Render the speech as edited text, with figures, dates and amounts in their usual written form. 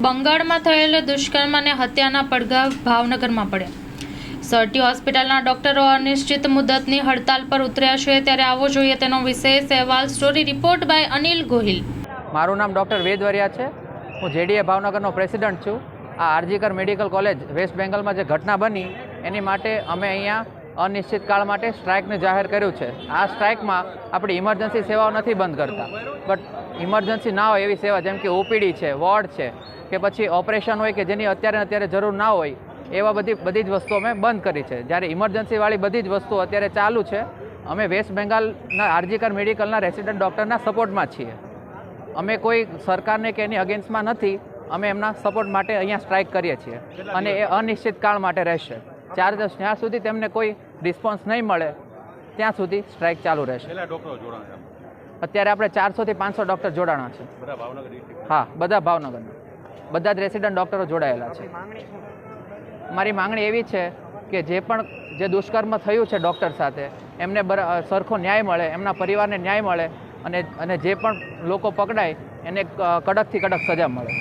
બંગાળમાં થયેલ દુષ્કર્મ અને હત્યાના પડઘા ભાવનગરમાં પડ્યા। સરટી હોસ્પિટલના ડોક્ટરો અનિશ્ચિત મુદતની હડતાલ પર ઉતર્યા છે, ત્યારે આવો જોઈએ તેનો વિશેષ અહેવાલ story report by Anil Gohil. મારું નામ ડૉક્ટર વેદવરિયા છે। હું જેડીએ ભાવનગરનો પ્રેસિડન્ટ છું। આ આરજીકર મેડિકલ કોલેજ વેસ્ટ બેંગલમાં જે ઘટના બની એની માટે અમે અહીંયા અનિશ્ચિત કાળ માટે સ્ટ્રાઇકને જાહેર કર્યું છે। આ સ્ટ્રાઇકમાં આપણી ઇમરજન્સી સેવાઓ નથી બંધ કરતા, બટ ઇમરજન્સી ના હોય એવી સેવા જેમ કે ઓપીડી છે, વોર્ડ છે, કે પછી ઓપરેશન હોય કે જેની અત્યારે જરૂર ના હોય એવા બધી જ વસ્તુઓ અમે બંધ કરી છે। જ્યારે ઇમરજન્સીવાળી બધી જ વસ્તુઓ અત્યારે ચાલુ છે। અમે વેસ્ટ બેંગાલના આરજીકર મેડિકલના રેસિડન્ટ ડૉક્ટરના સપોર્ટમાં છીએ। અમે કોઈ સરકારને કે એની અગેન્સ્ટમાં નથી, અમે એમના સપોર્ટ માટે અહીંયા સ્ટ્રાઇક કરીએ છીએ અને એ અનિશ્ચિત કાળ માટે રહેશે। જ્યાં સુધી તેમને કોઈ રિસ્પોન્સ નહીં મળે ત્યાં સુધી સ્ટ્રાઇક ચાલુ રહેશે। અત્યારે આપણે 400 થી 500 ડૉક્ટર જોડાણા છે। હા, બધા ભાવનગરના, બધા જ રેસિડન્ટ ડૉક્ટરો જોડાયેલા છે। મારી માંગણી એવી છે કે જે દુષ્કર્મ થયું છે ડૉક્ટર સાથે એમને સરખો ન્યાય મળે, એમના પરિવારને ન્યાય મળે અને જે પણ લોકો પકડાય એને કડકથી કડક સજા મળે।